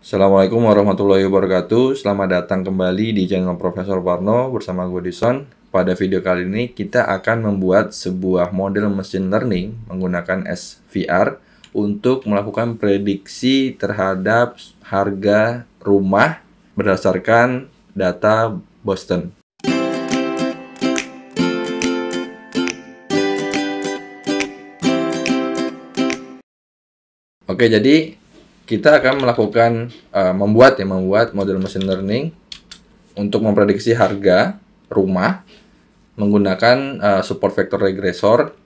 Assalamualaikum warahmatullahi wabarakatuh. Selamat datang kembali di channel Profesor Parno bersama gue Dison. Pada video kali ini kita akan membuat sebuah model machine learning menggunakan SVR untuk melakukan prediksi terhadap harga rumah berdasarkan data Boston. Oke, jadi kita akan melakukan membuat model machine learning untuk memprediksi harga rumah menggunakan support vector regressor,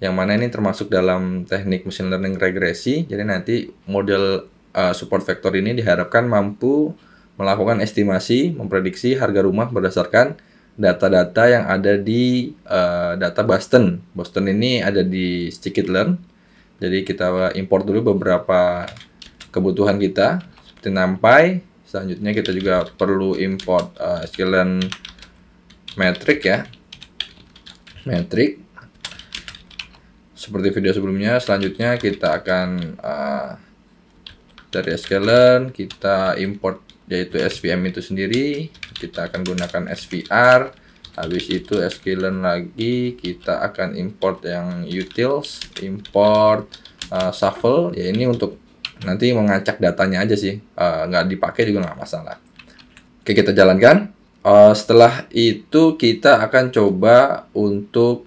yang mana ini termasuk dalam teknik machine learning regresi. Jadi nanti model support vector ini diharapkan mampu melakukan estimasi, memprediksi harga rumah berdasarkan data-data yang ada di data Boston. Boston ini ada di scikit-learn. Jadi kita import dulu beberapa kebutuhan kita seperti NumPy. Selanjutnya kita juga perlu import sklearn metric ya. Metric. Seperti video sebelumnya, selanjutnya kita akan dari sklearn kita import yaitu SVM itu sendiri. Kita akan gunakan SVR. Habis itu sklearn lagi kita akan import yang utils, import shuffle. Ya ini untuk nanti mengacak datanya aja sih, nggak dipakai juga nggak masalah. Oke, kita jalankan. Setelah itu kita akan coba untuk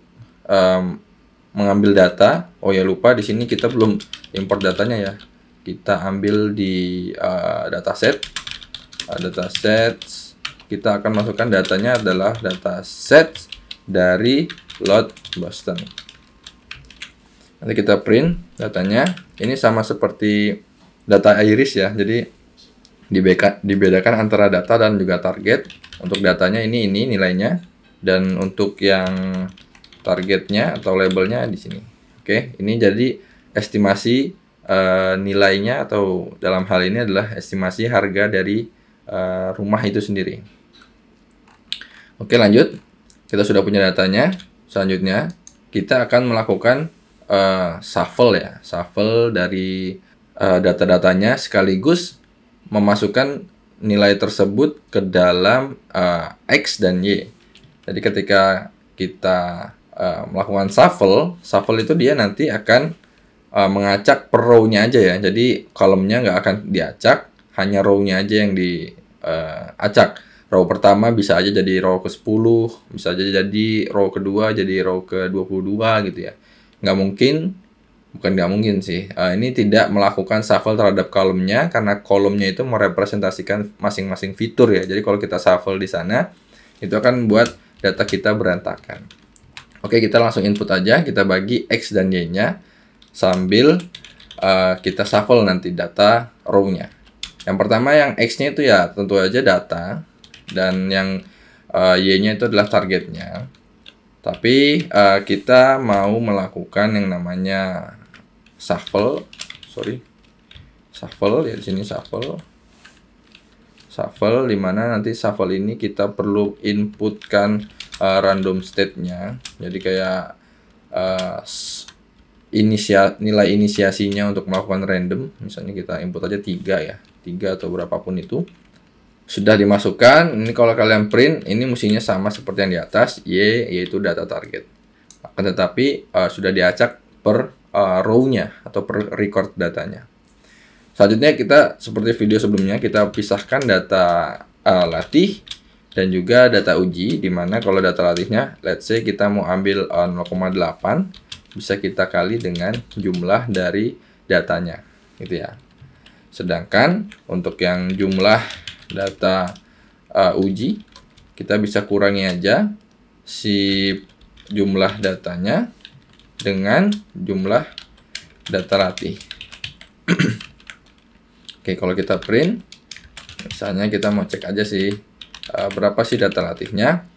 mengambil data. Oh ya, lupa di sini kita belum import datanya ya. Kita ambil di dataset. Kita akan masukkan datanya adalah dataset dari load Boston. Nanti kita print datanya. Ini sama seperti data iris ya. Jadi dibedakan antara data dan juga target. Untuk datanya ini nilainya, dan untuk yang targetnya atau labelnya di sini. Oke, ini jadi estimasi nilainya, atau dalam hal ini adalah estimasi harga dari rumah itu sendiri. Oke, lanjut. Kita sudah punya datanya. Selanjutnya kita akan melakukan shuffle ya, shuffle dari data-datanya sekaligus memasukkan nilai tersebut ke dalam X dan Y. Jadi ketika kita melakukan shuffle itu dia nanti akan mengacak per row-nya aja ya. Jadi kolomnya nggak akan diacak, hanya row-nya aja yang diacak. Row pertama bisa aja jadi row ke-10, bisa aja jadi row kedua jadi row ke-22 gitu ya. Bukan nggak mungkin sih. Ini tidak melakukan shuffle terhadap kolomnya, karena kolomnya itu merepresentasikan masing-masing fitur ya. Jadi kalau kita shuffle di sana, itu akan buat data kita berantakan. Oke, kita langsung input aja. Kita bagi X dan Y-nya sambil kita shuffle nanti data row-nya. Yang pertama yang X-nya itu ya tentu aja data, dan yang Y-nya itu adalah targetnya. Tapi kita mau melakukan yang namanya shuffle ya, di sini shuffle di mana nanti shuffle ini kita perlu inputkan random state-nya. Jadi kayak nilai inisiasinya untuk melakukan random. Misalnya kita input aja 3 ya, 3 atau berapapun itu. Sudah dimasukkan. Ini kalau kalian print, ini mestinya sama seperti yang di atas, Y yaitu data target. Akan tetapi sudah diacak per row-nya atau per record datanya. Selanjutnya kita seperti video sebelumnya, kita pisahkan data latih dan juga data uji, dimana kalau data latihnya let's say kita mau ambil 0,8, bisa kita kali dengan jumlah dari datanya gitu ya. Sedangkan untuk yang jumlah data uji, kita bisa kurangi aja si jumlah datanya dengan jumlah data latih. Oke, kalau kita print, misalnya kita mau cek aja sih berapa sih data latihnya,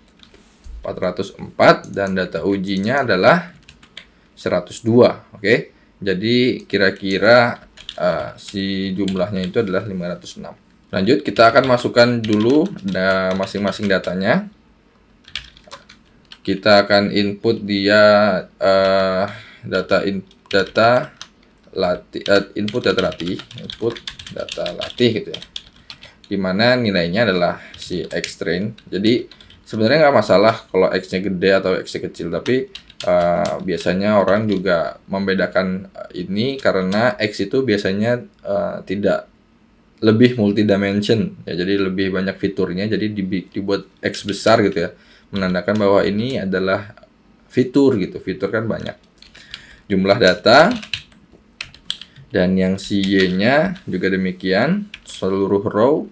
404, dan data ujinya adalah 102. Oke, jadi kira-kira si jumlahnya itu adalah 506. Lanjut, kita akan masukkan dulu masing-masing datanya. Kita akan input dia data input data latih gitu ya, dimana nilainya adalah si X train. Jadi sebenarnya nggak masalah kalau X-nya gede atau X-nya kecil, tapi biasanya orang juga membedakan ini karena X itu biasanya tidak lebih multidimension ya, jadi lebih banyak fiturnya, jadi dibuat X besar gitu ya, menandakan bahwa ini adalah fitur gitu. Fitur kan banyak jumlah data, dan yang si Y-nya juga demikian, seluruh row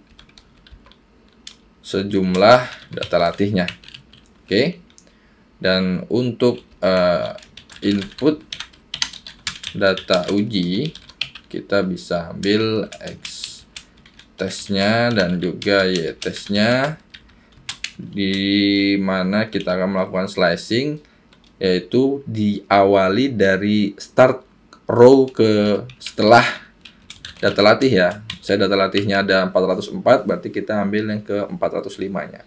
sejumlah data latihnya. Oke. Dan untuk input data uji, kita bisa ambil X testnya dan juga Y testnya, di mana kita akan melakukan slicing, yaitu diawali dari start row ke setelah data latih ya. Saya data latihnya ada 404, berarti kita ambil yang ke 405-nya.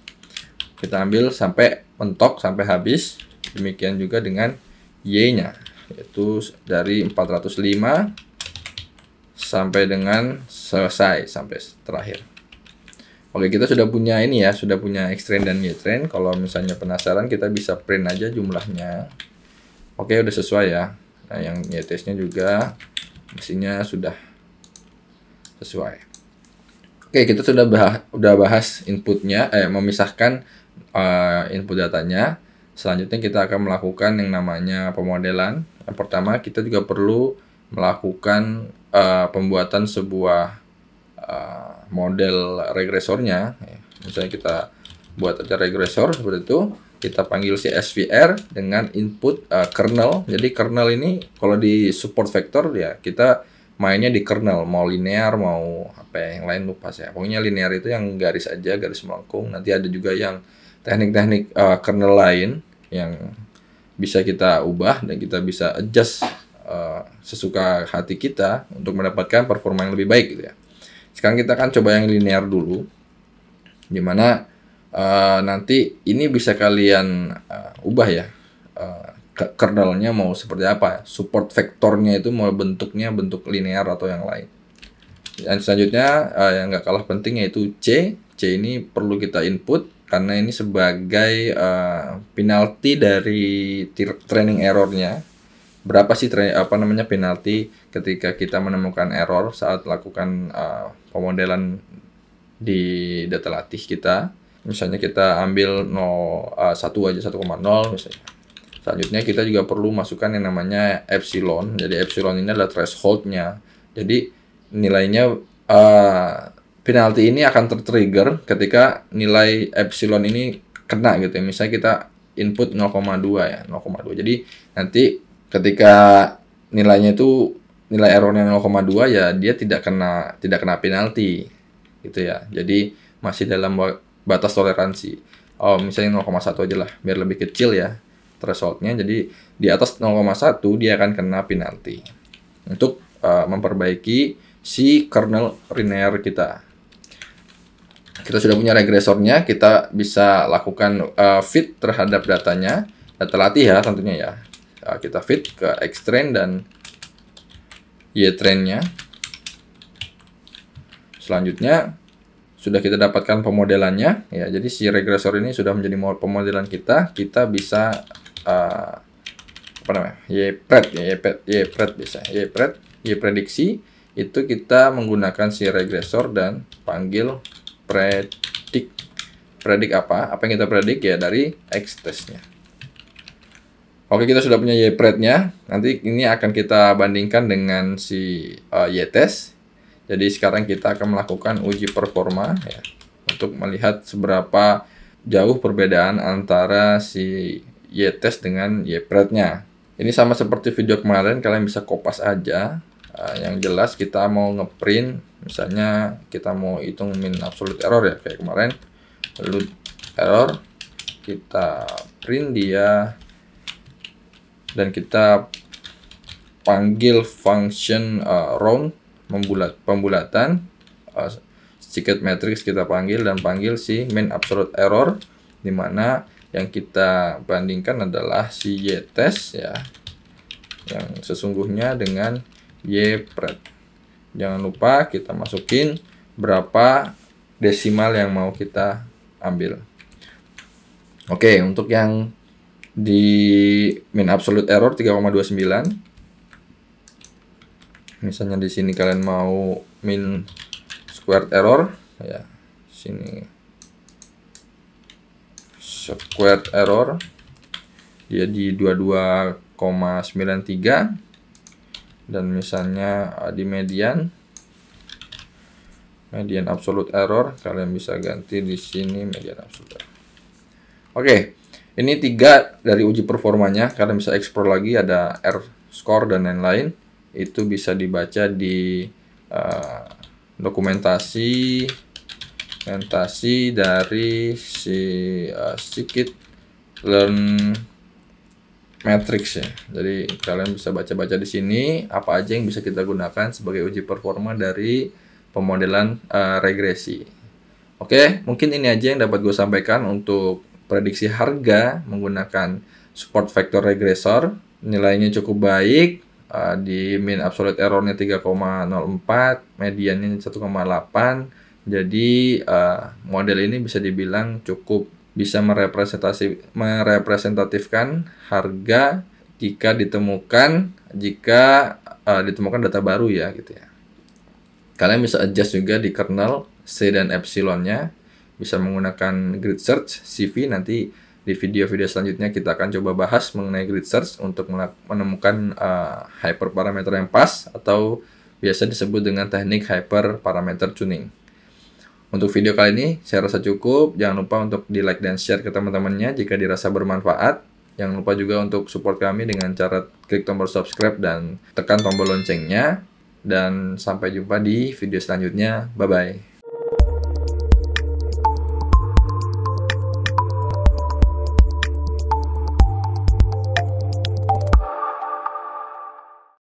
Kita ambil sampai mentok, sampai habis. Demikian juga dengan Y-nya, yaitu dari 405 sampai dengan selesai, sampai terakhir. Oke, kita sudah punya ini ya, sudah punya X-train dan Y-train. Kalau misalnya penasaran, kita bisa print aja jumlahnya. Oke, udah sesuai ya. Nah, yang Y-testnya juga mesinnya sudah sesuai. Oke, kita sudah bahas inputnya, memisahkan input datanya. Selanjutnya kita akan melakukan yang namanya pemodelan. Yang pertama, kita juga perlu melakukan pembuatan sebuah model regresornya. Misalnya kita buat aja regresor seperti itu, kita panggil si SVR dengan input kernel. Jadi kernel ini kalau di support vector ya kita mainnya di kernel, mau linear mau apa ya, yang lain lupa saya. Pokoknya linear itu yang garis aja, garis melengkung. Nanti ada juga yang teknik-teknik kernel lain yang bisa kita ubah dan kita bisa adjust sesuka hati kita untuk mendapatkan performa yang lebih baik gitu ya. Sekarang kita akan coba yang linear dulu, dimana nanti ini bisa kalian ubah ya, kernelnya mau seperti apa, support vektornya itu mau bentuknya bentuk linear atau yang lain. Dan selanjutnya yang nggak kalah penting yaitu C ini perlu kita input karena ini sebagai penalti dari training errornya. Berapa sih penalti ketika kita menemukan error saat lakukan pemodelan di data latih kita. Misalnya kita ambil 1 aja, 1,0 misalnya. Selanjutnya kita juga perlu masukkan yang namanya epsilon. Jadi epsilon ini adalah threshold-nya. Jadi nilainya penalti ini akan tertrigger ketika nilai epsilon ini kena gitu ya. Misalnya kita input 0,2 ya, 0,2. Jadi nanti ketika nilainya itu nilai errornya 0,2 ya dia tidak kena penalti gitu ya. Jadi masih dalam batas toleransi. Misalnya 0,1 aja lah biar lebih kecil ya thresholdnya. Jadi di atas 0,1 dia akan kena penalti untuk memperbaiki si kernel linear kita. Kita sudah punya regresornya, kita bisa lakukan fit terhadap datanya, data latih ya tentunya ya. Kita fit ke X-train dan Y-train-nya. Selanjutnya sudah kita dapatkan pemodelannya ya. Jadi si regresor ini sudah menjadi pemodelan kita. Kita bisa Y-prediksi itu kita menggunakan si regresor dan panggil predik apa yang kita predik ya dari X-testnya. Oke, kita sudah punya Y-pred-nya. Nanti ini akan kita bandingkan dengan si Y-test. Jadi sekarang kita akan melakukan uji performa ya, untuk melihat seberapa jauh perbedaan antara si Y-test dengan Y-pred-nya. Ini sama seperti video kemarin, kalian bisa kopas aja. Yang jelas kita mau ngeprint, misalnya kita mau hitung min absolute error ya, kayak kemarin. Lalu error, kita print dia, dan kita panggil function round pembulatan, secret matrix kita panggil dan panggil si min absolute error, dimana yang kita bandingkan adalah si Y-test ya, yang sesungguhnya dengan YPRED. Jangan lupa kita masukin berapa desimal yang mau kita ambil. Oke, untuk yang di min absolute error 3,29. Misalnya di sini kalian mau min squared error, ya sini squared error dia di 22,93, dan misalnya di median absolute error kalian bisa ganti di sini median absolute error. Oke, ini 3 dari uji performanya. Kalian bisa explore lagi, ada R-score dan lain-lain. Itu bisa dibaca di dokumentasi dari si scikit-learn matrix ya. Jadi kalian bisa baca-baca di sini apa aja yang bisa kita gunakan sebagai uji performa dari pemodelan regresi. Oke, mungkin ini aja yang dapat gue sampaikan untuk prediksi harga menggunakan support vector regressor. Nilainya cukup baik, di min absolute errornya 3,04, mediannya 1,8. Jadi model ini bisa dibilang cukup bisa merepresentatifkan harga jika ditemukan data baru ya gitu ya. Kalian bisa adjust juga di kernel C dan epsilonnya, bisa menggunakan grid search CV. Nanti di video-video selanjutnya kita akan coba bahas mengenai grid search untuk menemukan hyperparameter yang pas, atau biasa disebut dengan teknik hyperparameter tuning. Untuk video kali ini saya rasa cukup. Jangan lupa untuk di like dan share ke teman-temannya jika dirasa bermanfaat. Jangan lupa juga untuk support kami dengan cara klik tombol subscribe dan tekan tombol loncengnya. Dan sampai jumpa di video selanjutnya. Bye-bye.